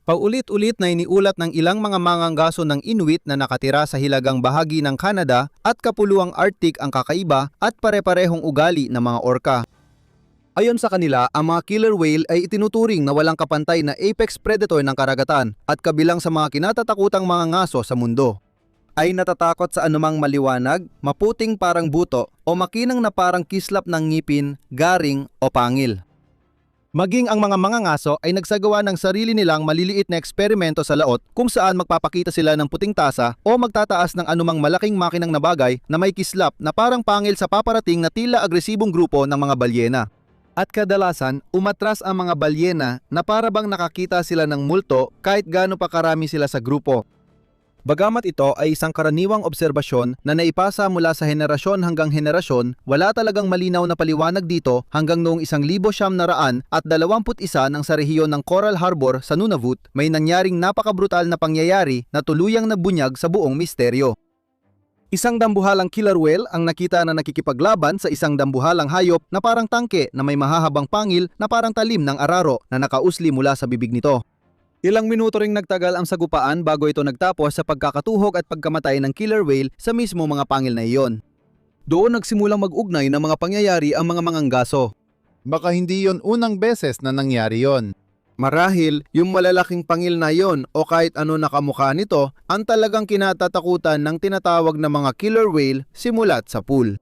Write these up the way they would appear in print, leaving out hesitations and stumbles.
Paulit-ulit na iniulat ng ilang mga manganggaso ng Inuit na nakatira sa hilagang bahagi ng Canada at kapuluang Arctic ang kakaiba at pare-parehong ugali ng mga orca. Ayon sa kanila, ang mga killer whale ay itinuturing na walang kapantay na apex predator ng karagatan at kabilang sa mga kinatatakutang mga ngaso sa mundo. Ay natatakot sa anumang maliwanag, maputing parang buto o makinang na parang kislap ng ngipin, garing o pangil. Maging ang mga mangangaso ay nagsagawa ng sarili nilang maliliit na eksperimento sa laot kung saan magpapakita sila ng puting tasa o magtataas ng anumang malaking makinang na bagay na may kislap na parang pangil sa paparating na tila agresibong grupo ng mga balyena. At kadalasan, umatras ang mga balyena na para bang nakakita sila ng multo kahit gaano pa karami sila sa grupo. Bagamat ito ay isang karaniwang obserbasyon na naipasa mula sa henerasyon hanggang henerasyon, wala talagang malinaw na paliwanag dito hanggang noong 1921 ng sa rehiyon ng Coral Harbor sa Nunavut may nangyaring napakabrutal na pangyayari na tuluyang nagbunyag sa buong misteryo. Isang dambuhalang killer whale ang nakita na nakikipaglaban sa isang dambuhalang hayop na parang tangke na may mahahabang pangil na parang talim ng araro na nakausli mula sa bibig nito. Ilang minuto ring nagtagal ang sagupaan bago ito nagtapos sa pagkakatuhog at pagkamatay ng killer whale sa mismo mga pangil na iyon. Doon nagsimulang mag-ugnay ng mga pangyayari ang mga manganggaso. Baka hindi yon unang beses na nangyari yon. Marahil, yung malalaking pangil na yon o kahit ano na kamukha nito ang talagang kinatatakutan ng tinatawag na mga killer whale simulat sa pool.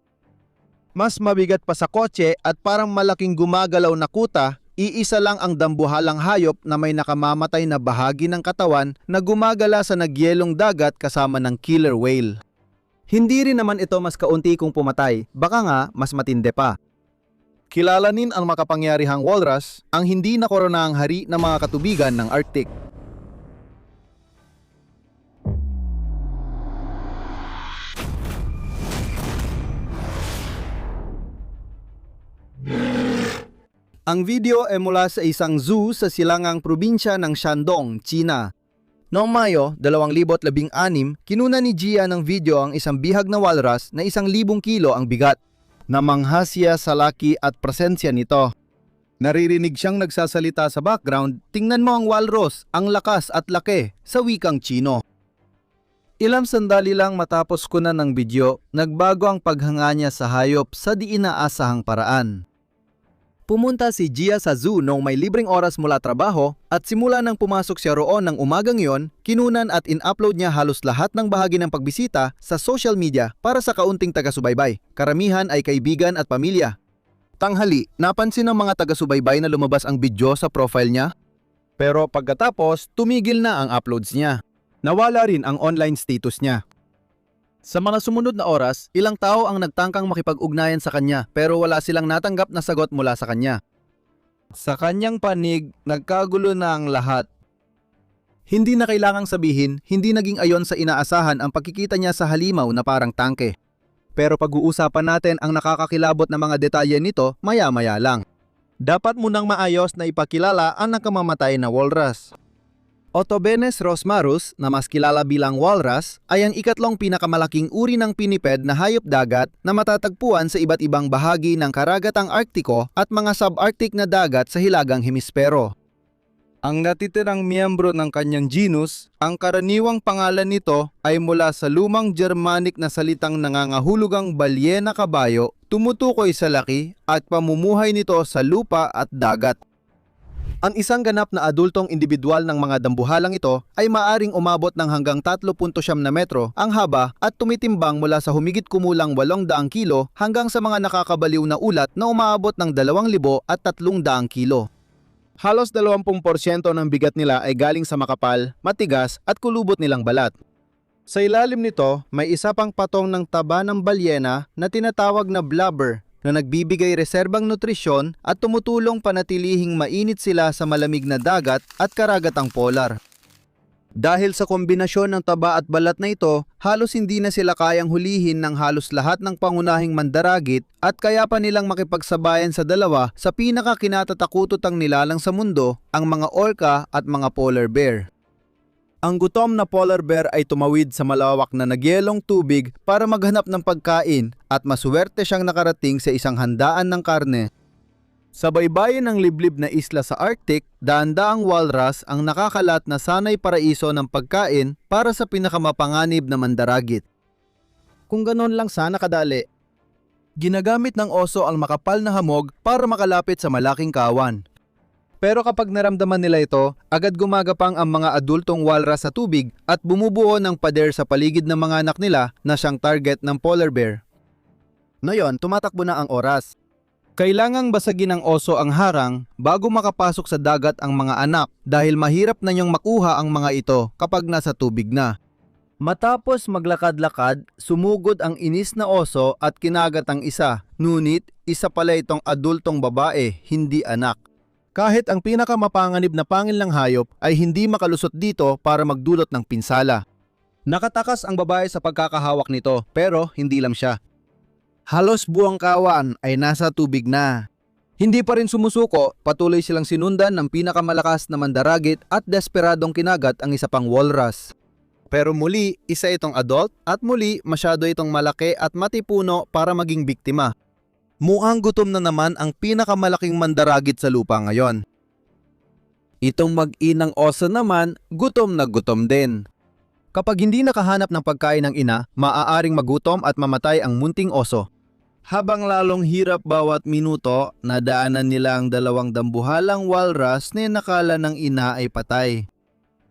Mas mabigat pa sa kotse at parang malaking gumagalaw na kuta, iisa lang ang dambuhalang hayop na may nakamamatay na bahagi ng katawan na gumagala sa nagyelong dagat kasama ng killer whale. Hindi rin naman ito mas kaunti kung pumatay, baka nga mas matindi pa. Kilalanin ang makapangyarihang walrus, ang hindi nakoronahang hari ng mga katubigan ng Arctic. Ang video ay mula sa isang zoo sa silangang probinsya ng Shandong, China. Noong Mayo 2016, kinuna ni Jia ng video ang isang bihag na walrus na 1,000 kilo ang bigat. Namangha siya sa laki at presensya nito. Naririnig siyang nagsasalita sa background, "Tingnan mo ang walrus, ang lakas at laki," sa wikang Chino. Ilang sandali lang matapos ko na ng video, nagbago ang paghanga niya sa hayop sa di inaasahang paraan. Pumunta si Jia sa zoo noong may libreng oras mula trabaho at simula nang pumasok siya roon ng umagang yon, kinunan at in-upload niya halos lahat ng bahagi ng pagbisita sa social media para sa kaunting taga-subaybay. Karamihan ay kaibigan at pamilya. Tanghali, napansin ng mga taga-subaybay na lumabas ang video sa profile niya. Pero pagkatapos, tumigil na ang uploads niya. Nawala rin ang online status niya. Sa mga sumunod na oras, ilang tao ang nagtangkang makipag-ugnayan sa kanya pero wala silang natanggap na sagot mula sa kanya. Sa kanyang panig, nagkagulo na ang lahat. Hindi na kailangang sabihin, hindi naging ayon sa inaasahan ang pagkikita niya sa halimaw na parang tangke. Pero pag-uusapan natin ang nakakakilabot na mga detalye nito maya-maya lang. Dapat munang maayos na ipakilala ang nakamamatay na walrus. Otobenes rosmarus, na mas kilala bilang walrus, ay ang ikatlong pinakamalaking uri ng pinniped na hayop dagat na matatagpuan sa iba't ibang bahagi ng karagatang Arktiko at mga subarctic na dagat sa hilagang hemispero. Ang natitirang miyembro ng kanyang genus, ang karaniwang pangalan nito ay mula sa lumang Germanic na salitang nangangahulugang balyena kabayo, tumutukoy sa laki at pamumuhay nito sa lupa at dagat. Ang isang ganap na adultong individual ng mga dambuhalang ito ay maaring umabot ng hanggang 3.7 na metro ang haba at tumitimbang mula sa humigit kumulang 800 kilo hanggang sa mga nakakabaliw na ulat na umaabot ng 2,300 kilo. Halos 20% ng bigat nila ay galing sa makapal, matigas at kulubot nilang balat. Sa ilalim nito, may isa pang patong ng taba ng balyena na tinatawag na blubber, na nagbibigay reserbang nutrisyon at tumutulong panatilihing mainit sila sa malamig na dagat at karagatang polar. Dahil sa kombinasyon ng taba at balat na ito, halos hindi na sila kayang hulihin ng halos lahat ng pangunahing mandaragit at kaya pa nilang makipagsabayan sa dalawa sa pinakakinatatakutang nilalang sa mundo, ang mga orca at mga polar bear. Ang gutom na polar bear ay tumawid sa malawak na nagyelong tubig para maghanap ng pagkain at masuwerte siyang nakarating sa isang handaan ng karne. Sa baybayin ng liblib na isla sa Arctic, daan-daang walrus ang nakakalat na sanay paraiso ng pagkain para sa pinakamapanganib na mandaragit. Kung ganon lang sana kadali. Ginagamit ng oso ang makapal na hamog para makalapit sa malaking kawan. Pero kapag naramdaman nila ito, agad gumagapang ang mga adultong walrus sa tubig at bumubuo ng pader sa paligid ng mga anak nila na siyang target ng polar bear. Ngayon, tumatakbo na ang oras. Kailangang basagin ng oso ang harang bago makapasok sa dagat ang mga anak dahil mahirap na niyang makuha ang mga ito kapag nasa tubig na. Matapos maglakad-lakad, sumugod ang inis na oso at kinagat ang isa. Ngunit, isa pala itong adultong babae, hindi anak. Kahit ang pinakamapanganib na pangil ng hayop ay hindi makalusot dito para magdulot ng pinsala. Nakatakas ang babae sa pagkakahawak nito pero hindi lang siya. Halos buong kawan ay nasa tubig na. Hindi pa rin sumusuko, patuloy silang sinundan ng pinakamalakas na mandaragit at desperadong kinagat ang isa pang walrus. Pero muli, isa itong adult at muli masyado itong malaki at matipuno para maging biktima. Mukhang gutom na naman ang pinakamalaking mandaragit sa lupa ngayon. Itong mag-inang oso naman, gutom na gutom din. Kapag hindi nakahanap ng pagkain ng ina, maaaring magutom at mamatay ang munting oso. Habang lalong hirap bawat minuto, nadaanan nila ang dalawang dambuhalang walrus na nakala ng ina ay patay.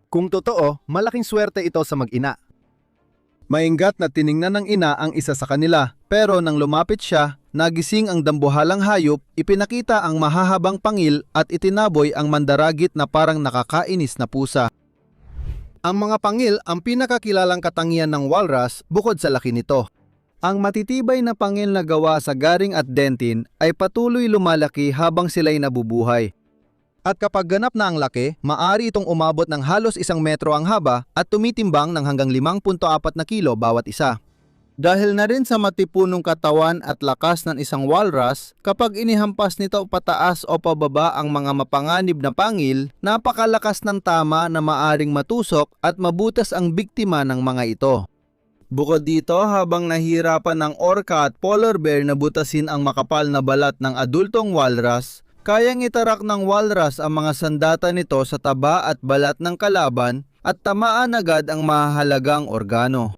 Kung totoo, malaking swerte ito sa mag-ina. Maingat na tiningnan ng ina ang isa sa kanila, pero nang lumapit siya, nagising ang dambuhalang hayop, ipinakita ang mahahabang pangil at itinaboy ang mandaragit na parang nakakainis na pusa. Ang mga pangil ang pinakakilalang katangian ng walrus bukod sa laki nito. Ang matitibay na pangil na gawa sa garing at dentin ay patuloy lumalaki habang sila'y nabubuhay. At kapag ganap na ang laki, maaari itong umabot ng halos 1 metro ang haba at tumitimbang ng hanggang 5.4 na kilo bawat isa. Dahil na rin sa matipunong katawan at lakas ng isang walrus, kapag inihampas nito pataas o pababa ang mga mapanganib na pangil, napakalakas ng tama na maaring matusok at mabutas ang biktima ng mga ito. Bukod dito, habang nahihirapan ng orca at polar bear na butasin ang makapal na balat ng adultong walrus, kayang itarak ng walrus ang mga sandata nito sa taba at balat ng kalaban at tamaan agad ang mahahalagang organo.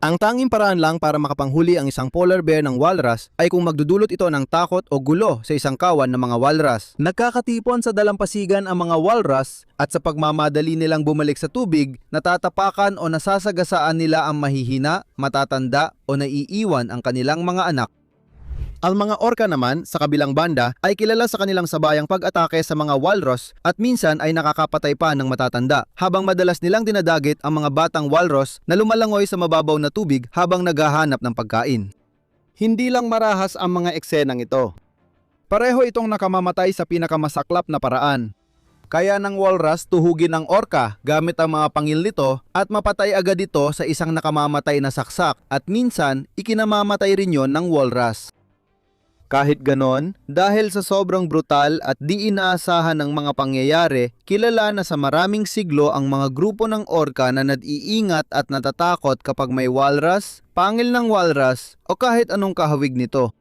Ang tanging paraan lang para makapanghuli ang isang polar bear ng walrus ay kung magdudulot ito ng takot o gulo sa isang kawan ng mga walrus. Nagkakatipon sa dalampasigan ang mga walrus at sa pagmamadali nilang bumalik sa tubig, natatapakan o nasasagasaan nila ang mahihina, matatanda o naiiwan ang kanilang mga anak. Ang mga orca naman, sa kabilang banda, ay kilala sa kanilang sabayang pag-atake sa mga walrus at minsan ay nakakapatay pa ng matatanda, habang madalas nilang dinadagit ang mga batang walrus na lumalangoy sa mababaw na tubig habang naghahanap ng pagkain. Hindi lang marahas ang mga eksenang ito. Pareho itong nakamamatay sa pinakamasaklap na paraan. Kaya ng walrus tuhugin ang orca gamit ang mga pangil nito at mapatay agad ito sa isang nakamamatay na saksak at minsan ikinamamatay rin yon ng walrus. Kahit ganon, dahil sa sobrang brutal at di inaasahan ng mga pangyayari, kilala na sa maraming siglo ang mga grupo ng orca na nag-iingat at natatakot kapag may walrus, pangil ng walrus o kahit anong kahawig nito.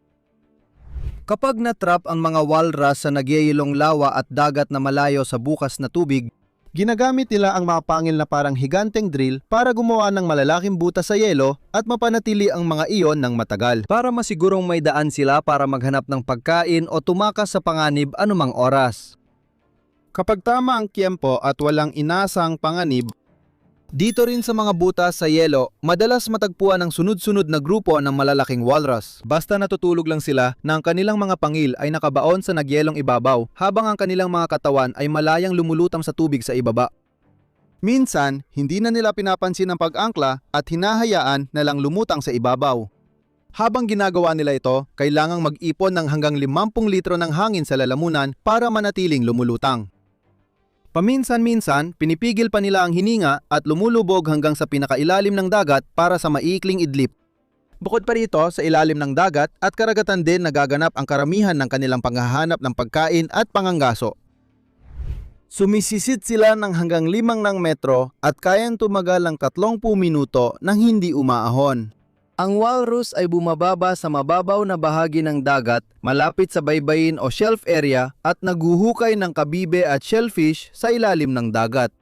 Kapag natrap ang mga walrus sa nagyayilong lawa at dagat na malayo sa bukas na tubig, ginagamit nila ang mga pangil na parang higanteng drill para gumawa ng malalaking butas sa yelo at mapanatili ang mga iyon ng matagal para masigurong may daan sila para maghanap ng pagkain o tumakas sa panganib anumang oras. Kapag tama ang tiempo at walang inasang panganib, dito rin sa mga butas sa yelo, madalas matagpuan ang sunod-sunod na grupo ng malalaking walrus. Basta natutulog lang sila na ang kanilang mga pangil ay nakabaon sa nagyelong ibabaw habang ang kanilang mga katawan ay malayang lumulutang sa tubig sa ibaba. Minsan, hindi na nila pinapansin ang pag-angkla at hinahayaan na lang lumutang sa ibabaw. Habang ginagawa nila ito, kailangang mag-ipon ng hanggang 50 litro ng hangin sa lalamunan para manatiling lumulutang. Paminsan-minsan, pinipigil pa nila ang hininga at lumulubog hanggang sa pinakailalim ng dagat para sa maiikling idlip. Bukod pa rito, sa ilalim ng dagat at karagatan din nagaganap ang karamihan ng kanilang panghahanap ng pagkain at panganggaso. Sumisisid sila ng hanggang 5 metro at kayang tumagal ng 30 minuto nang hindi umaahon. Ang walrus ay bumababa sa mababaw na bahagi ng dagat, malapit sa baybayin o shelf area at naguhukay ng kabibe at shellfish sa ilalim ng dagat.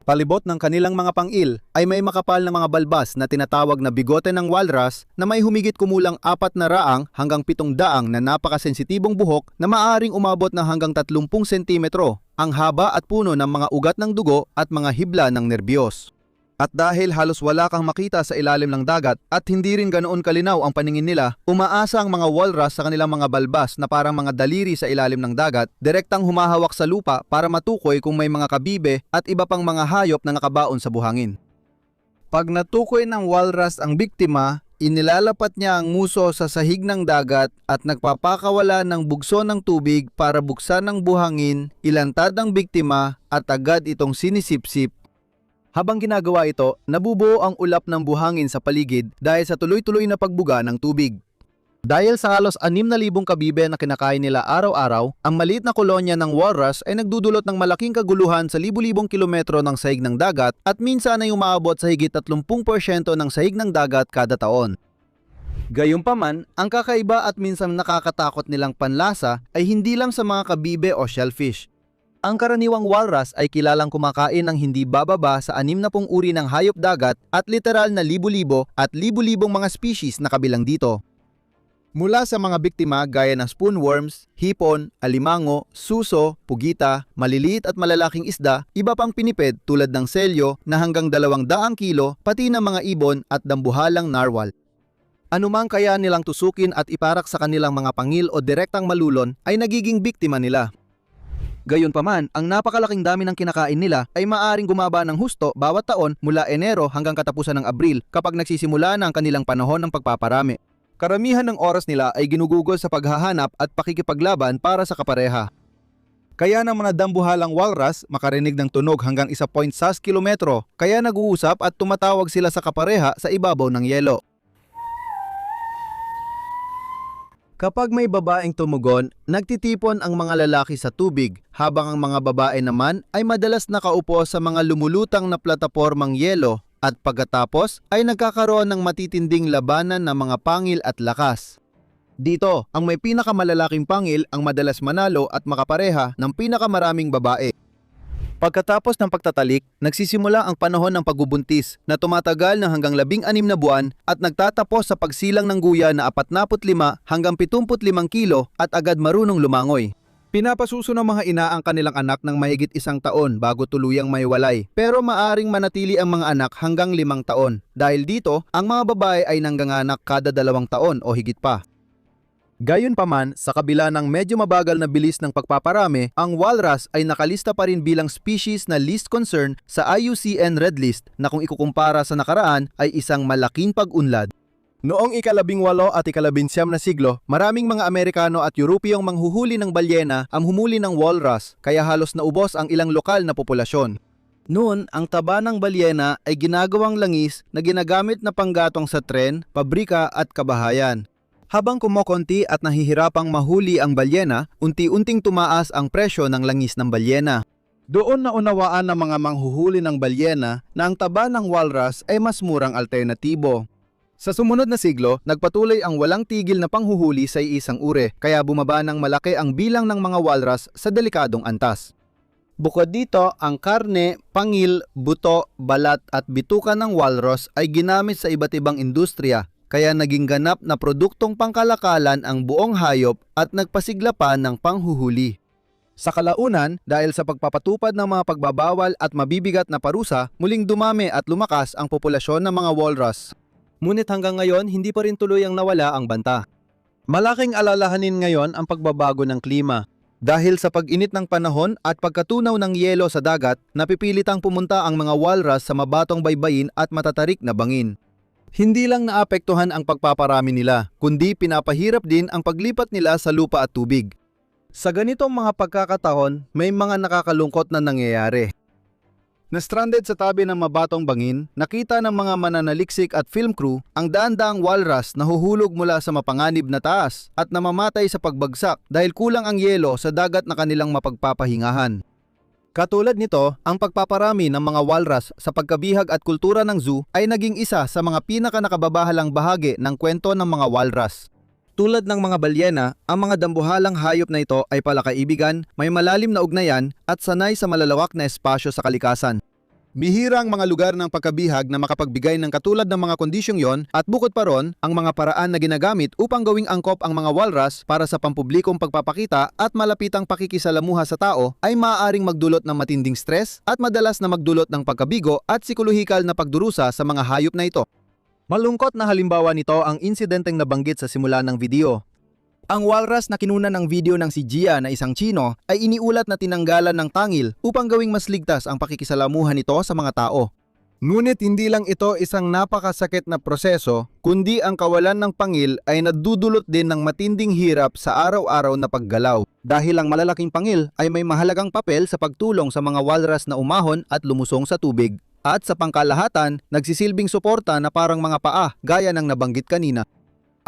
Palibot ng kanilang mga pangil ay may makapal na mga balbas na tinatawag na bigote ng walrus na may humigit kumulang 400 hanggang 700 na napakasensitibong buhok na maaaring umabot na hanggang 30 sentimetro, ang haba at puno ng mga ugat ng dugo at mga hibla ng nerbiyos. At dahil halos wala kang makita sa ilalim ng dagat at hindi rin ganoon kalinaw ang paningin nila, umaasa ang mga walrus sa kanilang mga balbas na parang mga daliri sa ilalim ng dagat, direktang humahawak sa lupa para matukoy kung may mga kabibe at iba pang mga hayop na nakabaon sa buhangin. Pag natukoy ng walrus ang biktima, inilalapat niya ang nguso sa sahig ng dagat at nagpapakawala ng bugso ng tubig para buksan ng buhangin, ilantad ang biktima at agad itong sinisipsip. Habang ginagawa ito, nabubuo ang ulap ng buhangin sa paligid dahil sa tuloy-tuloy na pagbuga ng tubig. Dahil sa halos 6,000 kabibe na kinakain nila araw-araw, ang maliit na kolonya ng walrus ay nagdudulot ng malaking kaguluhan sa libu-libong kilometro ng sahig ng dagat at minsan ay umaabot sa higit 30% ng sahig ng dagat kada taon. Gayunpaman, ang kakaiba at minsan nakakatakot nilang panlasa ay hindi lang sa mga kabibe o shellfish. Ang karaniwang walrus ay kilalang kumakain ng hindi bababa sa 60 uri ng hayop dagat at literal na libu-libo at libu-libong mga species na kabilang dito. Mula sa mga biktima gaya ng spoonworms, hipon, alimango, suso, pugita, maliliit at malalaking isda, iba pang pinipid tulad ng selyo na hanggang 200 kilo, pati ng mga ibon at dambuhalang narwhal. Anumang kaya nilang tusukin at iparak sa kanilang mga pangil o direktang malulon ay nagiging biktima nila. Gayunpaman, ang napakalaking dami ng kinakain nila ay maaaring gumaba ng husto bawat taon mula Enero hanggang katapusan ng Abril kapag nagsisimula na ang kanilang panahon ng pagpaparami. Karamihan ng oras nila ay ginugugol sa paghahanap at pakikipaglaban para sa kapareha. Kaya ng mga dambuhalang walrus makarinig ng tunog hanggang 1.6 kilometro, kaya nag-uusap at tumatawag sila sa kapareha sa ibabaw ng yelo. Kapag may babaeng tumugon, nagtitipon ang mga lalaki sa tubig, habang ang mga babae naman ay madalas nakaupo sa mga lumulutang na platapormang yelo at pagkatapos ay nagkakaroon ng matitinding labanan ng mga pangil at lakas. Dito, ang may pinakamalalaking pangil ang madalas manalo at makapareha ng pinakamaraming babae. Pagkatapos ng pagtatalik, nagsisimula ang panahon ng pagbubuntis na tumatagal ng hanggang 16 na buwan at nagtatapos sa pagsilang ng guya na 45 hanggang 75 kilo at agad marunong lumangoy. Pinapasuso ng mga ina ang kanilang anak ng mahigit 1 taon bago tuluyang maiwalay, pero maaring manatili ang mga anak hanggang 5 taon. Dahil dito, ang mga babae ay nangganganak kada 2 taon o higit pa. Gayunpaman, sa kabila ng medyo mabagal na bilis ng pagpaparami, ang walrus ay nakalista pa rin bilang species na least concern sa IUCN Red List na kung ikukumpara sa nakaraan ay isang malaking pag-unlad. Noong ika-18 at ika-19 na siglo, maraming mga Amerikano at Europeyong manghuhuli ng balyena ang humuli ng walrus, kaya halos naubos ang ilang lokal na populasyon. Noon, ang taba ng balyena ay ginagawang langis na ginagamit na panggatong sa tren, pabrika at kabahayan. Habang kumokonti at nahihirapang mahuli ang balyena, unti-unting tumaas ang presyo ng langis ng balyena. Doon na unawaan ng mga manghuhuli ng balyena na ang taba ng walrus ay mas murang alternatibo. Sa sumunod na siglo, nagpatuloy ang walang tigil na panghuhuli sa iisang uri, kaya bumaba ng malaki ang bilang ng mga walrus sa delikadong antas. Bukod dito, ang karne, pangil, buto, balat at bituka ng walrus ay ginamit sa iba't ibang industriya, kaya naging ganap na produktong pangkalakalan ang buong hayop at nagpasigla pa ng panghuhuli. Sa kalaunan, dahil sa pagpapatupad ng mga pagbabawal at mabibigat na parusa, muling dumami at lumakas ang populasyon ng mga walrus. Ngunit hanggang ngayon, hindi pa rin tuluyang nawala ang banta. Malaking alalahanin ngayon ang pagbabago ng klima. Dahil sa pag-init ng panahon at pagkatunaw ng yelo sa dagat, napipilitang pumunta ang mga walrus sa mabatong baybayin at matatarik na bangin. Hindi lang naapektuhan ang pagpaparami nila, kundi pinapahirap din ang paglipat nila sa lupa at tubig. Sa ganitong mga pagkakataon, may mga nakakalungkot na nangyayari. Na-stranded sa tabi ng mabatong bangin, nakita ng mga mananaliksik at film crew ang daan-daang walrus na huhulog mula sa mapanganib na taas at namamatay sa pagbagsak dahil kulang ang yelo sa dagat na kanilang mapagpapahingahan. Katulad nito, ang pagpaparami ng mga walrus sa pagkabihag at kultura ng zoo ay naging isa sa mga pinaka-nakababahalang bahagi ng kwento ng mga walrus. Tulad ng mga balyena, ang mga dambuhalang hayop na ito ay palakaibigan, may malalim na ugnayan at sanay sa malalawak na espasyo sa kalikasan. Bihira ang mga lugar ng pagkabihag na makapagbigay ng katulad ng mga kondisyong yon at bukod pa ron, ang mga paraan na ginagamit upang gawing angkop ang mga walrus para sa pampublikong pagpapakita at malapitang pakikisalamuha sa tao ay maaaring magdulot ng matinding stress at madalas na magdulot ng pagkabigo at psikolohikal na pagdurusa sa mga hayop na ito. Malungkot na halimbawa nito ang insidenteng nabanggit sa simula ng video. Ang walrus na kinunan ng video ng si Gia na isang Chino ay iniulat na tinanggalan ng tangil upang gawing mas ligtas ang pakikisalamuhan nito sa mga tao. Ngunit hindi lang ito isang napakasakit na proseso, kundi ang kawalan ng pangil ay nadudulot din ng matinding hirap sa araw-araw na paggalaw. Dahil ang malalaking pangil ay may mahalagang papel sa pagtulong sa mga walrus na umahon at lumusong sa tubig. At sa pangkalahatan, nagsisilbing suporta na parang mga paa gaya ng nabanggit kanina.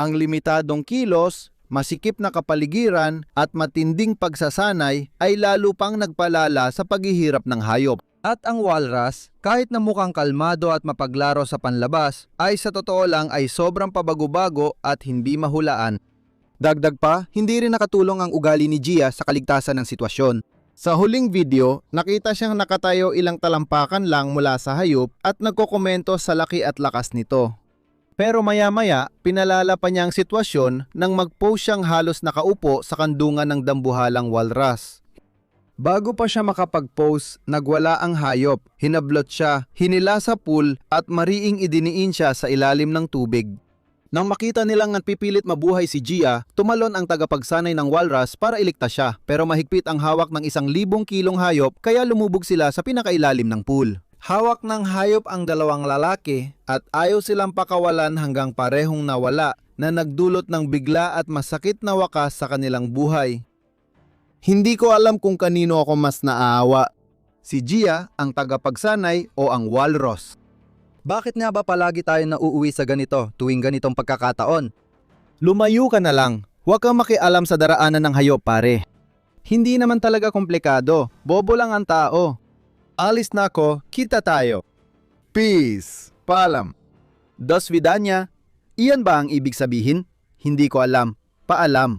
Ang limitadong kilos, masikip na kapaligiran at matinding pagsasanay ay lalo pang nagpalala sa paghihirap ng hayop. At ang walrus, kahit na mukhang kalmado at mapaglaro sa panlabas, ay sa totoo lang ay sobrang pabago-bago at hindi mahulaan. Dagdag pa, hindi rin nakatulong ang ugali ni Gia sa kaligtasan ng sitwasyon. Sa huling video, nakita siyang nakatayo ilang talampakan lang mula sa hayop at nagkokomento sa laki at lakas nito. Pero maya-maya, pinalala pa niya ang sitwasyon nang mag-post siyang halos nakaupo sa kandungan ng dambuhalang walrus. Bago pa siya makapag-post, nagwala ang hayop, hinablot siya, hinila sa pool at mariing idiniin siya sa ilalim ng tubig. Nang makita nilang nagpipilit mabuhay si Gia, tumalon ang tagapagsanay ng walrus para iligtas siya, pero mahigpit ang hawak ng 1,000 kilong hayop kaya lumubog sila sa pinakailalim ng pool. Hawak ng hayop ang dalawang lalaki at ayaw silang pakawalan hanggang parehong nawala na nagdulot ng bigla at masakit na wakas sa kanilang buhay. Hindi ko alam kung kanino ako mas naaawa, si Gia, ang tagapagsanay o ang walrus. Bakit nga ba palagi tayo nauuwi sa ganito tuwing ganitong pagkakataon? Lumayo ka na lang, huwag kang makialam sa daraanan ng hayop pare. Hindi naman talaga komplikado, bobo lang ang tao. Alis na ako, kita tayo. Peace. Paalam. Dos vidanya. Iyan ba ang ibig sabihin? Hindi ko alam. Paalam.